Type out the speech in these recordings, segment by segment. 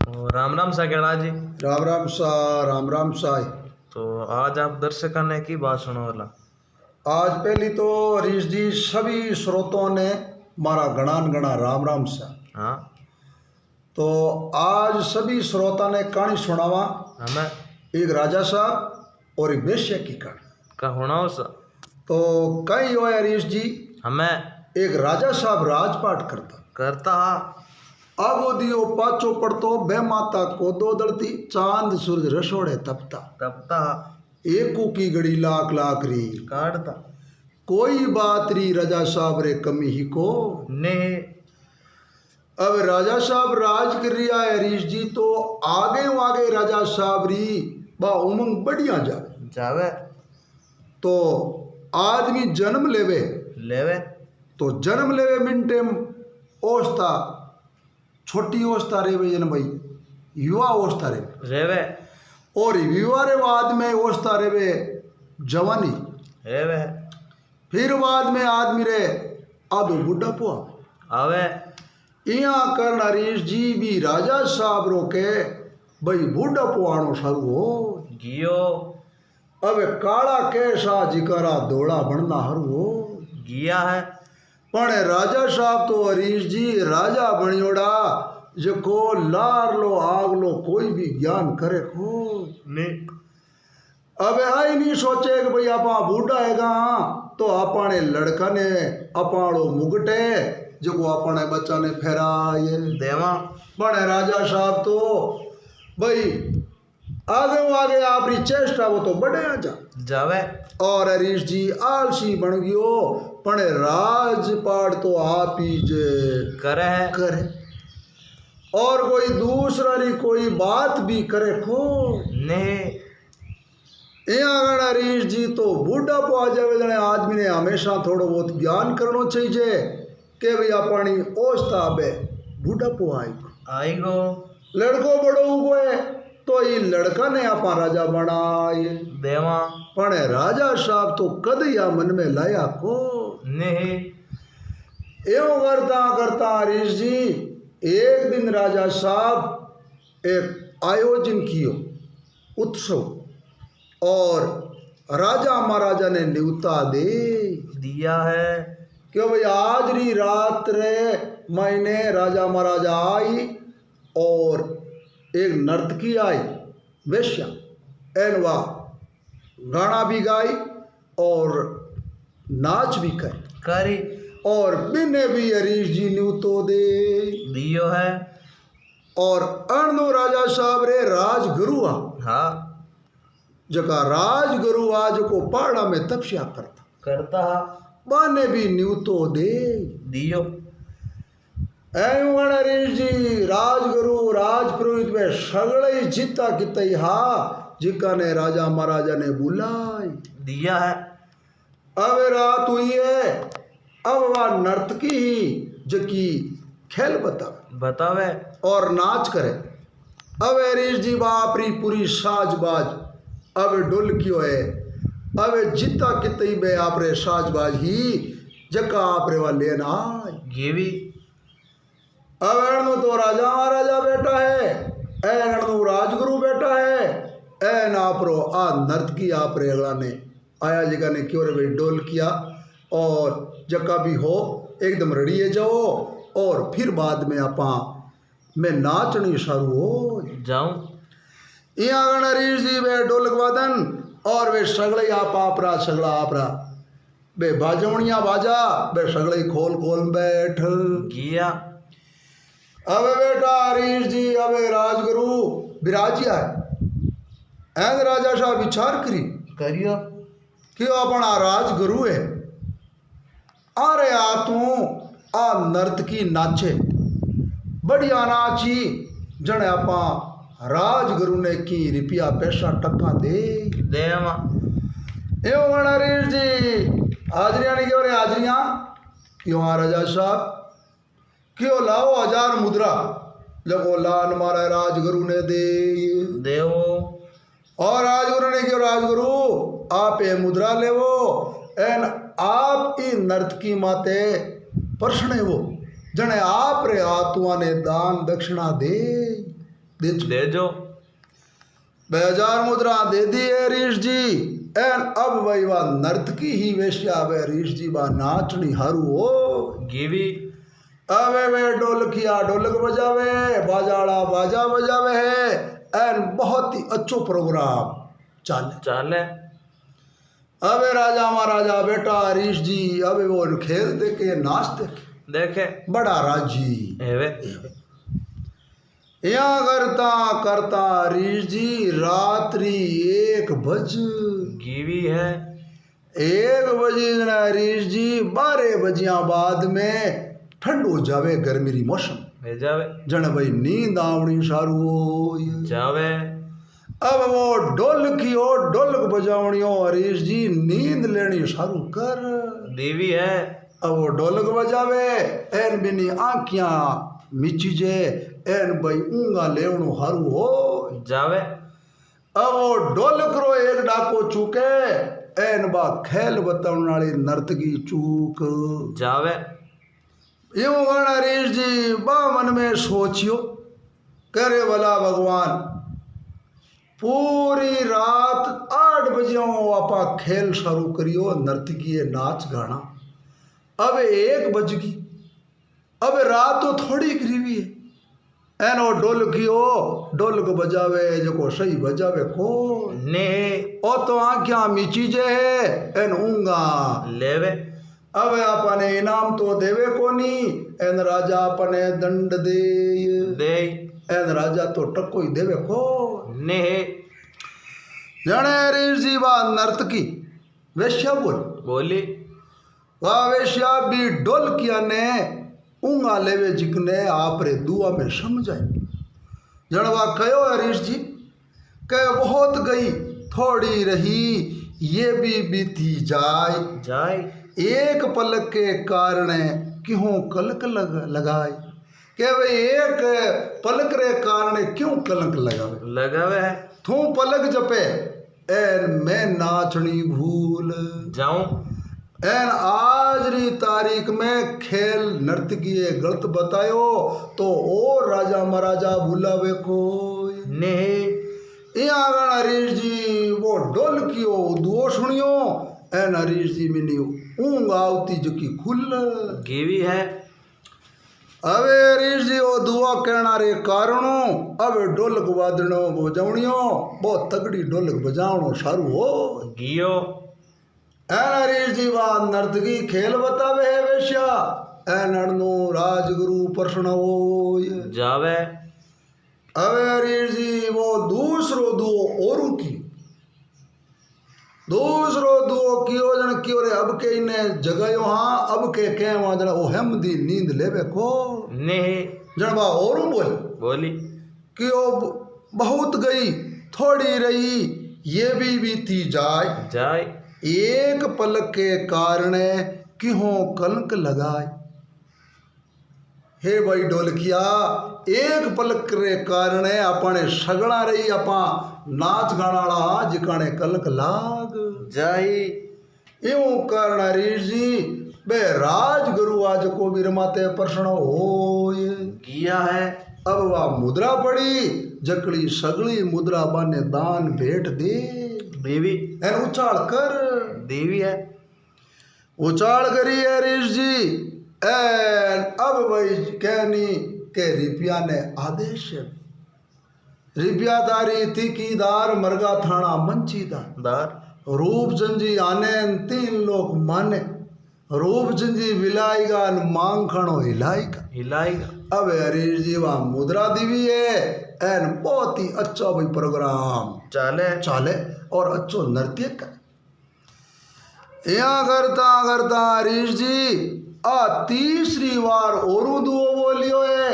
राम राम सा केड़ा जी। राम राम सा। राम राम साई। तो आज आप दर्शकों ने की बात सुनो वाला। आज पहली तो हरीश जी सभी श्रोतों ने मारा गणान गणा राम राम सा। हाँ तो आज सभी श्रोता ने कहानी सुनावा। हमें एक राजा साहब और एक वेश्या की कहानी। का होना हो सा। तो कई हो हरीश जी, हमें एक राजा साहब राजपाट करता करता आगो दियो पाचो पड़तो बे माता को दो दड़ती चांद सूरज रसोड़े तपता तपता एको की गड़ी लाख लाख री काटता कोई बात री राजा साहब रे कमी ही को ने। अब राजा साहब राज कर रिया है हरीश जी। तो आगे आगे राजा साहब री बा उमंग बढ़िया जावे जावे तो आदमी जन्म लेवे लेवे तो जन्म लेवे मिनटे ओस्ता छोटी अवस्था रेवे जन भाई युवा अवस्था रेवे रेवे और युवा रे बाद में अवस्था रेवे जवानी रेवे फिर बाद में आदमी रे आधो बुढ़ा पुआ आवे। यहाँ कर्ण हरीश जी भी राजा साहब रोके भाई बूढ़ा पुआनो सारू हो गियो अब काला कैसा जिकरा धोला बनना हरु हो गिया है पण राजा साहब तो हरीश जी राजा बनियोड़ा जको लार लो आग लो कोई भी ज्ञान करे को ने। अब आई नहीं सोचे कि भाई आपा बूढ़ा हैगा तो आपने लड़का ने अपाड़ो मुगटे जो अपने बच्चा ने फेराए देवा बने राजा साहब तो भाई आगे आगे आपरी चेष्टा वो तो बढ़े आ जा जावे। और हरीश जी आलसी बन गयो पण राजपाट तो आप ही जे करे है करे और कोई दूसरा री कोई बात भी करे को ने। यहाँ हरीश जी तो बूढ़ा पो आ जावे जने आदमी ने हमेशा थोड़ा बहुत ज्ञान करना चाहिए के भाई अपनी ओस्ता बे बूढ़ा पो आई गो लड़को बड़ो उगो है तो ये लड़का ने आपा राजा बनाए देवा पण राजा साहब तो कद या मन में लाया को ने। एवं करता करता हरीश जी एक दिन राजा साहब एक आयोजन कियो उत्सव और राजा महाराजा ने न्योता दे दिया है क्यों भाई आज री रात रे महीने राजा महाराजा आई और एक नर्तकी आई वेश्या एन वाह गाना भी गाई और नाच भी करी करी और बिने भी हरीश जी न्यूतो दे दियो है और अणनो राजा साहब रे राजगुरु आ हाँ जका राजगुरु आज को पहाड़ा में तपस्या करता बाने भी न्यूतो दे दियो एवं हरीश जी राजगुरु राजपुरोहित में सगले जीता कितई हा जिका ने राजा महाराजा ने बुलाई दिया है। अब रात हुई है अब वह नर्तकी ही जकी खेल बतावे और नाच करे। अब हरीश जी बापरी पूरी साजबाज अब ढोलकियो है अब जिता कितई बे आपरे साजबाज ही जका आपरे वाले ना गेवी अब एणु तो राजा महाराजा बेटा है एणु राजगुरु बेटा है एन आपरो आ नर्तकी आपरे अगला ने आया जगह ने क्यों रे भाई डोल किया और जका भी हो एकदम रड़िए जाओ और फिर बाद में आपा मैं नाचनी शुरू हो जाऊं यहाँ हरीश जी वे ढोलक वादन और वे सगले आप आपरा सगला आपरा बे बाजवणिया बाजा बे सगले खोल खोल बैठ गिया। अब बेटा हरीश जी अब राजगुरु विराजिया है एंग राजा साहब विचार करी करियो क्यों अपना राजगुरु है आ रे आ तू आ नर्तकी नाचे बढ़िया नाची जने आपा राजगुरु ने की रुपया पैसा टक्का दे देवा एवं हरीश जी हाजरिया नहीं क्यों रे हाजरिया क्यों राजा साहब क्यों लाओ 1000 मुद्रा लगो लान मारा राजगुरु ने दे देवो और राजगुरु ने क्यों राजगुरु आप ये मुद्रा ले वो एन आप ई नर्तकी माते प्रश्न है वो जने आप रे आत्मा ने दान दक्षिणा दे दे जो 2000 मुद्रा दे दी है ऋष जी। एन अब वही वा नर्तकी ही वेश्या वे ऋष जी बा नाचनी हारू हो गिवी अवे वे ढोलकिया ढोलक बजावे बाजाड़ा बाजा बजावे है। एन बहुत ही अच्छो प्रोग्राम चाले चाले अबे राजा महाराजा बेटा ऋष जी अबे वो खेल देखे नाच देखे बड़ा राजी एवे यहाँ करता करता ऋष जी रात्रि 1 बज गिवी है 1 बजे ऋष जी 12 बजिया बाद में ठंड हो जावे गर्मी री मौसम ले जावे जन भाई नींद आवनी शारू हो जावे अब वो ढोलक बजावनियो ऋष जी नींद लेनी शारू कर देवी है अब वो ढोलक बजावे एन बिनी आँखियां मिची जे एन भाई ऊंगा लेवनो हारू हो जावे अब वो ढोलक रो एक डाको चूके एन बा खेल बताने वाली नर्तकी चूक जावे यूं गाना ऋष जी बा मन में सोचियो करे भला भगवान पूरी रात 8 बजे आपा खेल शुरू करियो नर्तकी नाच गाना अब 1 बज गई अब रात तो थोड़ी करीबी है एनो ढोलक बजावे जो सही बजावे को ने ओ तो आँखियां मीची जे है एन ऊंगा लेवे अब अपने इनाम तो देवे कोनी एन राजा अपने दंड दे एन राजा तो टक्को ही देवे को ने जने ऋष जी बा नर्तकी वेश्या बोली वाह वेश्या भी ढोलकिया ने ऊंगा लेवे जिकने आप रे दुआ में समझाए जनवा कहो ऋष जी कह बहुत गई थोड़ी रही ये भी बीती जाए एक पलक के कारण क्यों कलक लगाए के भाई एक पलक रे कारण क्यों कलंक लगावे तू पलक जपे एन मैं नाचनी भूल जाऊं एन आज री तारीख में खेल नर्तकी गलत बतायो तो और राजा महाराजा भूलावे कोई ने यहाँ गाना ऋष जी वो ढोलकियो दुओ सुनियो एन ऋष जी मिनी ऊंग आवती जो की खुल गिवी है अबे ऋष जी वो दुआ कहना रे कारणों अब ढोलक वादनो बजावणियो बहुत तगड़ी ढोलक बजावणो सारू हो गियो एन ऋष जी वा नर्तकी खेल बतावे है वेश्या एन अणनो राजगुरु प्रश्न हो जावे अबे ऋष जी वो दूसरो दुओ औरू की दूसरो दुओ कियो जन कियो रे अब के इने जगायो हाँ अब के वहाँ जन ओ हेमदी नींद लेवे को ने जन बा औरू बोली कियो बहुत गई थोड़ी रही ये भी बीती जाए एक पलक के कारण क्यों कलंक लगाए हे भाई ढोलकिया एक पलक रे कारण अपने सगड़ा रही अपा नाच गाना जिकाने कलंक लाग जाई यूं कारण ऋष जी बे राजगुरु आज को भी रमाते प्रश्न हो किया है अब वह मुद्रा पड़ी जकड़ी सगड़ी मुद्रा बाने दान भेंट दे देवी एन उछाल कर देवी है उछाल करी है ऋष जी एन अब वही कहनी के रिपिया ने आदेश रिपियादारी तिकीदार मरगा थाना मंचीदार रूप जंजी आने 3 लोग माने रूप जंजी विलाईगा मांग खणो हिलाईगा अब हरीश जी वहाँ मुद्रा दीवी है एन बहुत ही अच्छा भाई प्रोग्राम चाले और अच्छो नृत्य करे यहाँ करता हरीश जी आ तीसरी बार और दुओ बोलियो है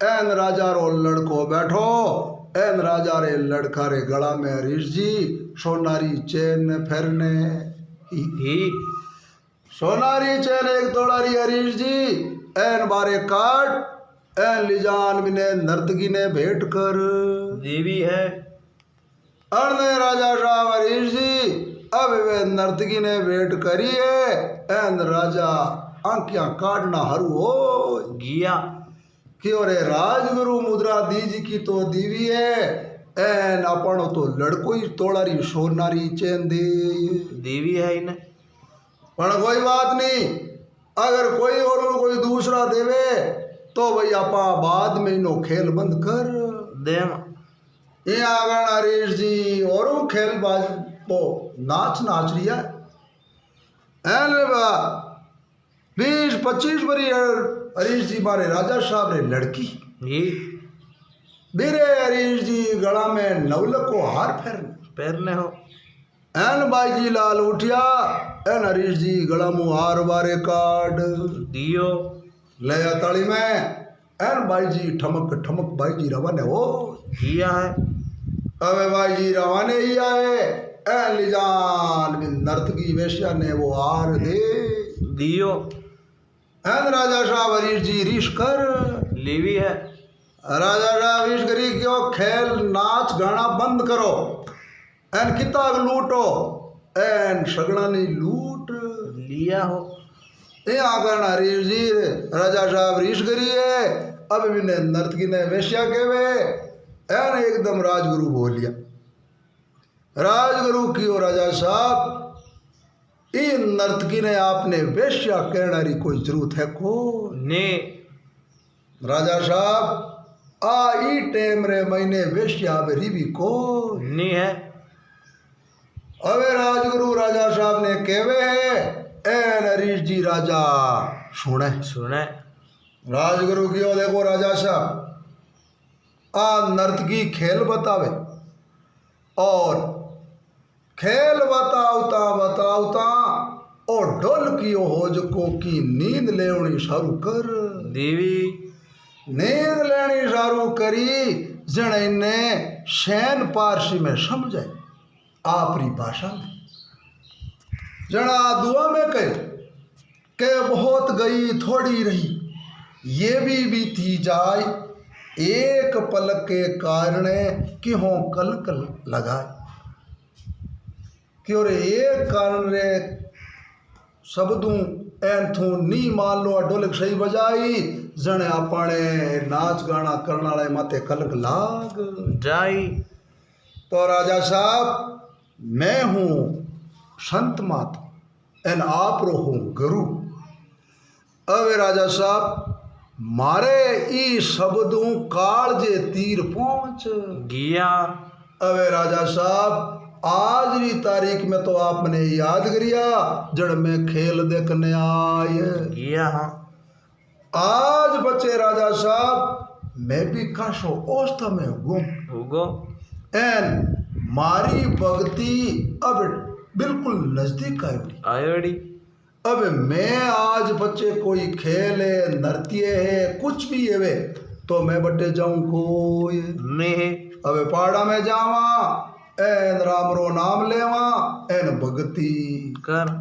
एन राजा रो लड़को बैठो एन राजा रे लड़का रे गला में हरीश जी सोनारी चैन फेरने ही सोनारी चैन एक तोड़ारी हरीश जी एन बारे काट एन लिजान बिने नर्तकी ने भेंट कर देवी है अर्ने राजा साहब हरीश जी अब वे नर्तकी ने भेंट करी है एन राजा आंखियां काटना हरू हो गिया कि अरे राजगुरु मुद्रा दीज की तो दीवी है एन अपनो तो लड़को ही तोड़ारी सोनारी चेन दे देवी है इन्हें पर कोई बात नहीं, अगर कोई और कोई दूसरा देवे तो भाई आपा बाद में इनो खेल बंद कर देम ये आगण हरीश जी और खेल बाज वो नाच रिया है 20-25 बरी हरीश जी मारे राजा साहब रे लड़की ये बीरे हरीश जी गला में नवलक को हार पैरने हो एन बाई जी लाल उठिया एन हरीश जी गला मुँह हार बारे काट दियो ले ताली में एन बाई जी ठमक ठमक बाई जी रवाने हो किया है अबे भाई जी रवाने ही आए एन लिजान नर्तकी वेश्या ने वो हार दे दियो एन राजा साहब हरीश जी रीश कर लेवी है राजा साहब रीश करी क्यों खेल नाच गाना बंद करो एन किताब लूटो एन सगड़ा नहीं लूट लिया हो ये आकर हरीश जी राजा साहब रीश करी है अब इन्हें नर्तकी ने वेश्या के वे एन एकदम राजगुरु बोलिया राजगुरु की ओ राजा साहब इन नर्तकी ने आपने वेश्या कहनारी कोई जरूरत है को ने राजा साहब आ ई टेम रे महीने वेश्या बेरी भी को ने है अबे राजगुरु राजा साहब ने केवे है एन हरीश जी राजा सुने सुने राजगुरु की ओ देखो राजा साहब आ नर्तकी खेल बतावे और खेल बतावता और डोल की हो जको की नींद लेवनी शारू कर देवी नींद लेनी शारू करी जन इन्ने शैन पारसी में समझे आपरी भाषा में जना दुआ में कहे के बहुत गई थोड़ी रही ये भी बीती जाए एक पलक के कारण कि हो कलक लगाए कि और एक कारण रे शब्दू एन थू नी मान लो ढोलक सही बजाई जने आपने नाच गाना करने वाले माते कलक लाग जाई तो राजा साहब मैं हूँ संत मात एन आप रो हूँ गुरु अवे राजा साहब मारे ई शब्दों काल जे तीर पहुंच गिया अवे राजा साहब आज की तारीख में तो आपने याद करिया जड़ में खेल देखने आए गिया हाँ आज बच्चे राजा साहब मैं भी काशो औस्था में उगो एन मारी भक्ति अब बिल्कुल नजदीक आयोड़ी अब मैं आज बच्चे कोई खेल है नृत्य है कुछ भी है वे तो मैं बटे जाऊं कोई ने अब पहाड़ा में जावा एन राम रो नाम लेवा एन भक्ति कर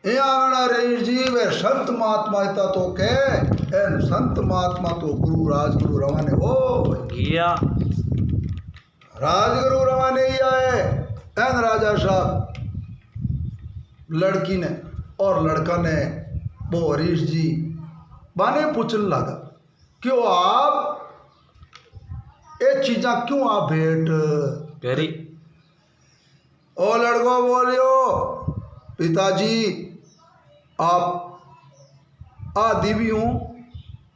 रही जी वे संत महात्मा इता तो के एन संत महात्मा तो गुरु राजगुरु रवाने हो गिया राजगुरु रवाने ही आए एन राजा साहब लड़की ने और लड़का ने वो हरीश जी बाने पूछने लगा क्यों आप ये चीज़ा क्यों आप भेंट करी ओ लड़को बोलियो पिताजी आप आदि भी हूँ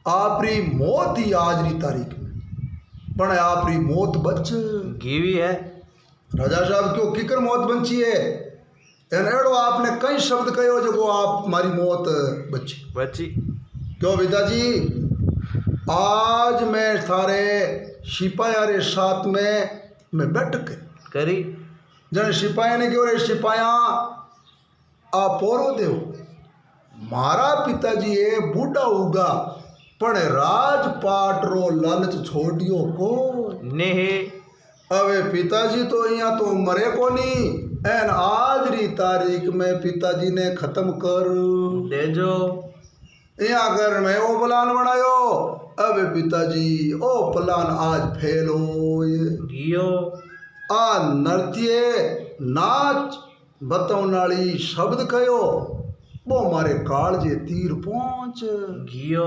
आपरी मौत ही आज की तारीख में पण आपरी मौत बच गिवी है राजा साहब क्यों किकर मौत बची है एनेड़ो आपने कई शब्द कहो जो आप हमारी मौत बची बची क्यों पिताजी आज मैं थारे सिपाही रे साथ में मैं बैठक करी जन सिपाही ने क्यों रे सिपाया आ पोरो देव मारा पिताजी ये बूढ़ा होगा पण राजपाट रो लालच छोड़ियो को ने अबे पिताजी तो यहाँ तो मरे को नहीं एन आज री तारीख में पिताजी ने खत्म कर दे जो यहाँ कर मैं वो प्लान बनायो अबे पिताजी ओ प्लान आज फेल हो गियो आ नृत्य नाच बतौनाली शब्द कयो वो हमारे काल जे तीर पहुंच गियो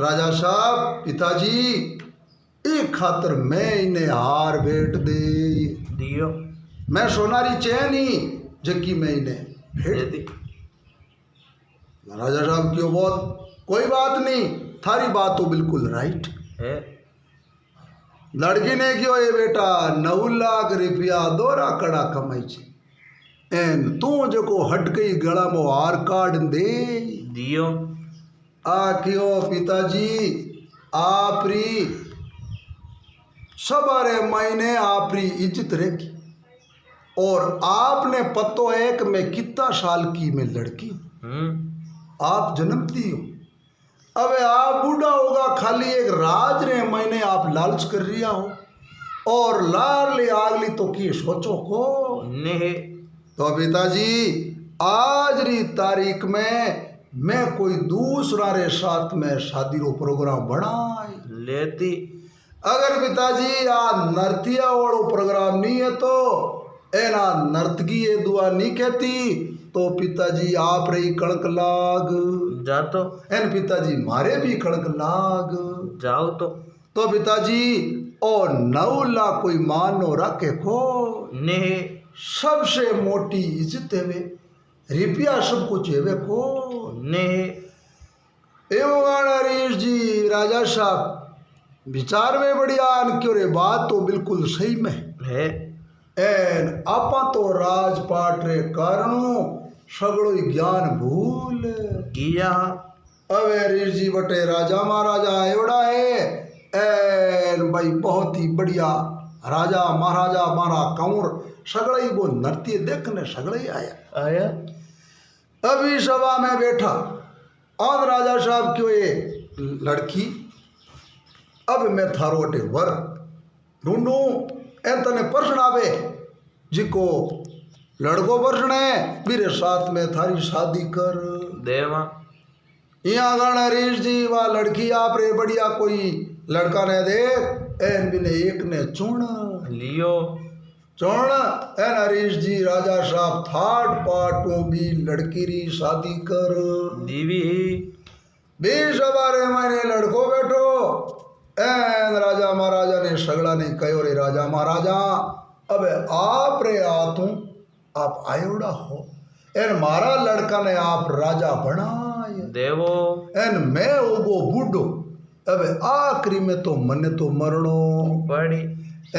राजा साहब पिताजी एक खातर मैं इन्हें हार भेंट दे, दियो मैं सोनारी चैन ही जबकि मैं इन्हें भेंट दे दी। दी। राजा साहब क्यों बहुत कोई बात नहीं, थारी बात तो बिल्कुल राइट है। लड़की ने क्यों ये बेटा 9 लाख रुपया दोरा कड़ा कमाई छे एन तू जो हट गई गला में हार काट दे दियो आ क्यों पिताजी आपरी सबारे महीने आपरी इज्जत रहेगी और आपने पतो है कि मैं कितना साल की मैं लड़की आप जन्मती हो, अबे आप बूढ़ा होगा खाली एक राज रे महीने आप लालच कर रिया हो और लाली आगली तो की सोचो को ने तो पिताजी आज री तारीख में मैं कोई दूसरा रे साथ में शादी रो प्रोग्राम बनाई लेती। अगर पिताजी आ नर्तिया वालो प्रोग्राम नहीं है तो एना नर्तकी ये दुआ नहीं कहती तो पिताजी आप रही कणक लाग जा तो एन पिताजी मारे भी कणक लाग जाओ तो पिताजी और 9 लाख कोई मानो रखे को ने सबसे मोटी इज्जत है वे रुपया सब कुछ है वे को ने एवं हरीश जी राजा साहब विचार में बढ़िया क्यों रे बात तो बिल्कुल सही में है। एन आपा तो राजपाट रे कारणों सगड़ो ही ज्ञान भूल किया अवे हरीश जी बटे राजा महाराजा एवड़ा है एन भाई बहुत ही बढ़िया राजा महाराजा मारा कंवर सगड़ा ही वो नृत्य देखने सगड़ा ही आया आया। अभी सभा में बैठा और राजा साहब क्यों ये लड़की अब मैं थारो अटे वर ढूंढू एन तने प्रश्न आवे जिको लड़को प्रश्न है मेरे साथ में थारी शादी कर देवा यहाँ गण हरीश जी वह लड़की आप रे बढ़िया कोई लड़का ने देख एन बिने एक ने चुन लियो चुन एन हरीश जी राजा साहब थाट पाटों भी लड़की री शादी कर दीवी 20 बारे महीने लड़को बैठो एन राजा महाराजा ने सगड़ा नहीं कहो रे राजा महाराजा अब आप रे आतू आप आयोड़ा हो एन मारा लड़का ने आप राजा बनाए देवो एन मैं उगो बूढ़ो अब आखिरी में तो मन तो मरणो पड़ी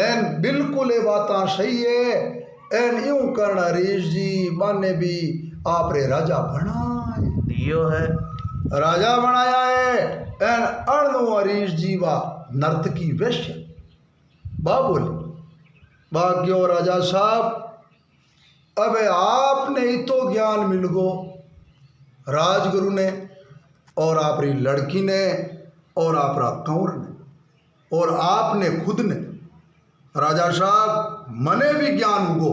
एन बिल्कुल ये बात सही है एन यूं करना हरीश जी माने भी आप रे राजा बनाए दियो है राजा बनाया है एन अणु हरीश जी वा नर्तकी वैश्य बा बोली भाग्यो राजा साहब अबे आपने ही तो ज्ञान मिल गो राजगुरु ने और आपरी लड़की ने और आपरा कंवर ने और आपने खुद ने राजा साहब मने भी ज्ञान उगो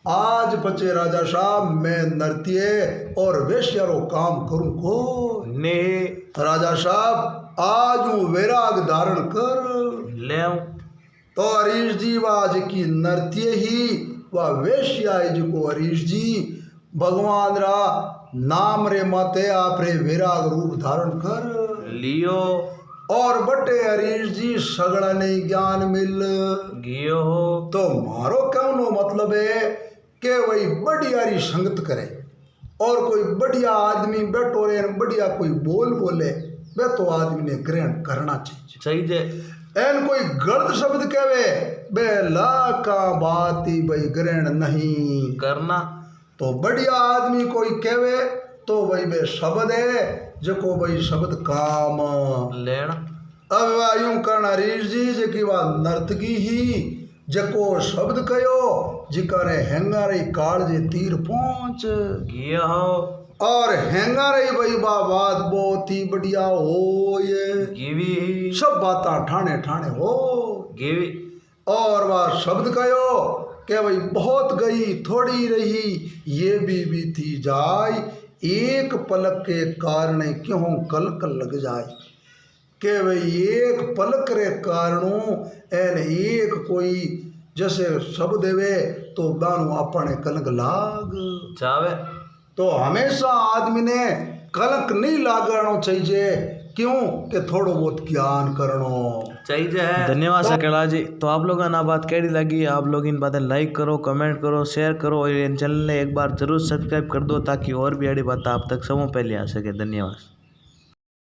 आज बचे राजा साहब मैं नृत्य और वेश्यारो काम करूं को ने राजा साहब आज हूँ वैराग धारण कर ले तो हरीश जी वाज की नृत्य ही वह वेश्या है जिको हरीश जी भगवान रा नाम रे मते आप रे वैराग रूप धारण कर लियो और बटे हरीश जी सगड़ा नहीं ज्ञान मिल गियो तो मारो कहनो मतलब है कि वही बढ़िया री संगत करे और कोई बढ़िया आदमी बैठो रे बढ़िया कोई बोल बोले वे तो आदमी ने ग्रहण करना चाहिए सही जे एन कोई गलत शब्द कहवे बे ला का बात ही भाई ग्रहण नहीं करना तो बढ़िया आदमी कोई कहवे तो भाई बे शब्द है जको भाई शब्द काम लेना अब वह यूं करना हरीश जी जकी वह नर्तकी ही जको शब्द कयो जिका ने हेंगा रही काल जे तीर पहुंच गियो और हेंगा रही भाई बा बात बहुत ही बढ़िया हो ये गिवी सब बातां ठाणे ठाणे हो गिवी और वह शब्द कयो कि भाई बहुत गई थोड़ी रही ये भी बीती जाए एक पलक के कारण क्यों कलक लग जाए कि भाई एक पलक रे कारणों एन एक कोई जैसे शब्द देवे तो बानु अपने कलक लाग चावे तो हमेशा आदमी ने कलक नहीं लगाना चाहिए क्यों कि थोड़ो बहुत ज्ञान करनो चाहिए है। धन्यवाद सकेला जी। तो आप लोगों ना बात कैसी लगी, आप लोग इन बातें लाइक करो, कमेंट करो, शेयर करो और इन चैनल ने एक बार जरूर सब्सक्राइब कर दो ताकि और भी बड़ी बात आप तक सबसे पहले आ सके। धन्यवाद।